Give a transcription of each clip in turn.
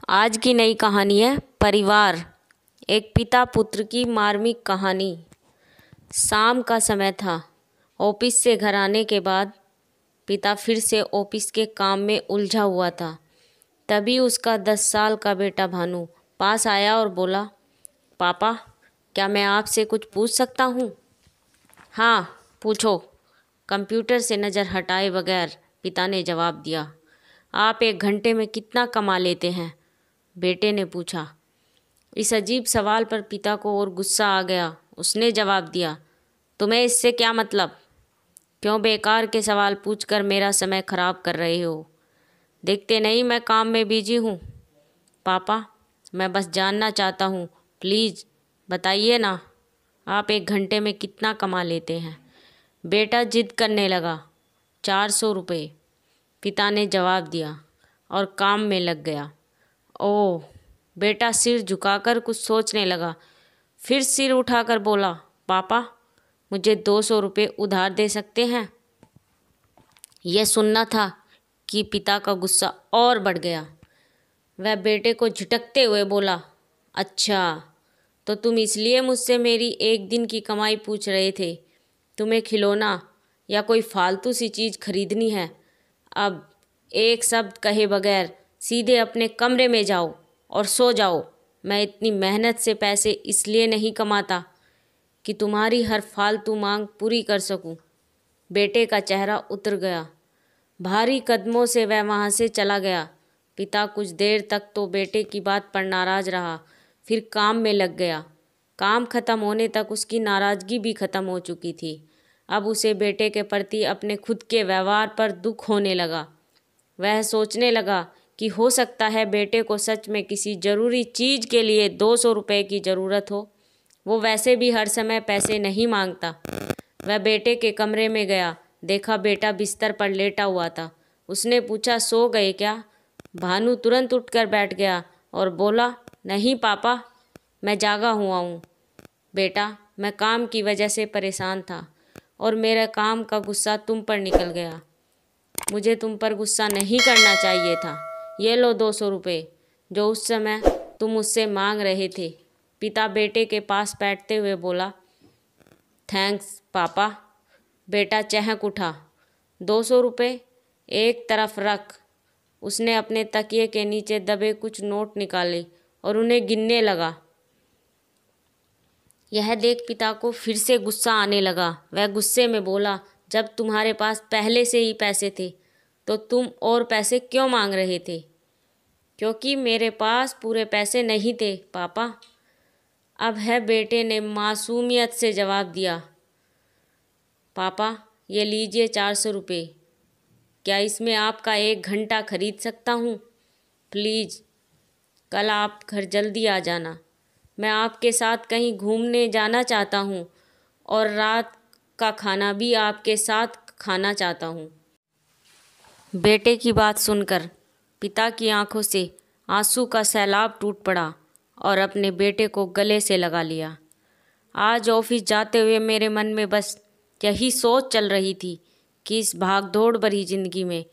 आज की नई कहानी है परिवार। एक पिता पुत्र की मार्मिक कहानी। शाम का समय था। ऑफिस से घर आने के बाद पिता फिर से ऑफिस के काम में उलझा हुआ था। तभी उसका 10 साल का बेटा भानु पास आया और बोला, पापा, क्या मैं आपसे कुछ पूछ सकता हूँ? हाँ, पूछो। कंप्यूटर से नज़र हटाए बगैर पिता ने जवाब दिया। आप 1 घंटे में कितना कमा लेते हैं? बेटे ने पूछा। इस अजीब सवाल पर पिता को और गुस्सा आ गया। उसने जवाब दिया, तुम्हें इससे क्या मतलब? क्यों बेकार के सवाल पूछकर मेरा समय खराब कर रहे हो? देखते नहीं मैं काम में बिजी हूँ। पापा, मैं बस जानना चाहता हूँ, प्लीज़ बताइए ना, आप 1 घंटे में कितना कमा लेते हैं? बेटा जिद करने लगा। 400 रुपये, पिता ने जवाब दिया और काम में लग गया। ओह, बेटा सिर झुकाकर कुछ सोचने लगा। फिर सिर उठाकर बोला, पापा, मुझे 200 रुपये उधार दे सकते हैं? यह सुनना था कि पिता का गुस्सा और बढ़ गया। वह बेटे को झिटकते हुए बोला, अच्छा, तो तुम इसलिए मुझसे मेरी 1 दिन की कमाई पूछ रहे थे? तुम्हें खिलौना या कोई फालतू सी चीज़ खरीदनी है? अब एक शब्द कहे बगैर सीधे अपने कमरे में जाओ और सो जाओ। मैं इतनी मेहनत से पैसे इसलिए नहीं कमाता कि तुम्हारी हर फालतू मांग पूरी कर सकूं। बेटे का चेहरा उतर गया। भारी कदमों से वह वहां से चला गया। पिता कुछ देर तक तो बेटे की बात पर नाराज रहा, फिर काम में लग गया। काम खत्म होने तक उसकी नाराज़गी भी खत्म हो चुकी थी। अब उसे बेटे के प्रति अपने खुद के व्यवहार पर दुख होने लगा। वह सोचने लगा कि हो सकता है बेटे को सच में किसी ज़रूरी चीज़ के लिए 200 रुपये की ज़रूरत हो। वो वैसे भी हर समय पैसे नहीं मांगता। वह बेटे के कमरे में गया। देखा बेटा बिस्तर पर लेटा हुआ था। उसने पूछा, सो गए क्या? भानु तुरंत उठकर बैठ गया और बोला, नहीं पापा, मैं जागा हुआ हूँ। बेटा, मैं काम की वजह से परेशान था और मेरे काम का गुस्सा तुम पर निकल गया। मुझे तुम पर गुस्सा नहीं करना चाहिए था। ये लो 200 रुपये जो उस समय तुम मुझसे मांग रहे थे। पिता बेटे के पास बैठते हुए बोला, थैंक्स पापा। बेटा चहक उठा। 200 रुपये एक तरफ रख। उसने अपने तकिए के नीचे दबे कुछ नोट निकाले और उन्हें गिनने लगा। यह देख पिता को फिर से गुस्सा आने लगा। वह गुस्से में बोला, जब तुम्हारे पास पहले से ही पैसे थे तो तुम और पैसे क्यों मांग रहे थे? क्योंकि मेरे पास पूरे पैसे नहीं थे पापा। अब है बेटे ने मासूमियत से जवाब दिया। पापा, ये लीजिए 400 रुपये। क्या इसमें आपका 1 घंटा खरीद सकता हूँ? प्लीज़ कल आप घर जल्दी आ जाना। मैं आपके साथ कहीं घूमने जाना चाहता हूँ और रात का खाना भी आपके साथ खाना चाहता हूँ। बेटे की बात सुनकर पिता की आंखों से आंसू का सैलाब टूट पड़ा और अपने बेटे को गले से लगा लिया। आज ऑफिस जाते हुए मेरे मन में बस यही सोच चल रही थी कि इस भागदौड़ भरी ज़िंदगी में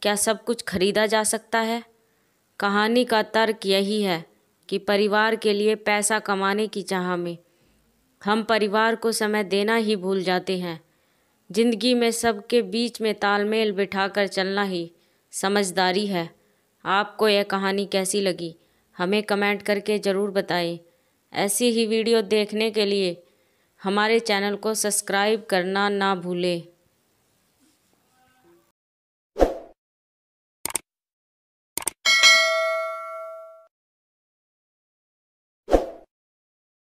क्या सब कुछ खरीदा जा सकता है? कहानी का तर्क यही है कि परिवार के लिए पैसा कमाने की चाह में हम परिवार को समय देना ही भूल जाते हैं। ज़िंदगी में सबके बीच में तालमेल बिठाकर चलना ही समझदारी है। आपको यह कहानी कैसी लगी हमें कमेंट करके ज़रूर बताएं। ऐसी ही वीडियो देखने के लिए हमारे चैनल को सब्सक्राइब करना ना भूलें।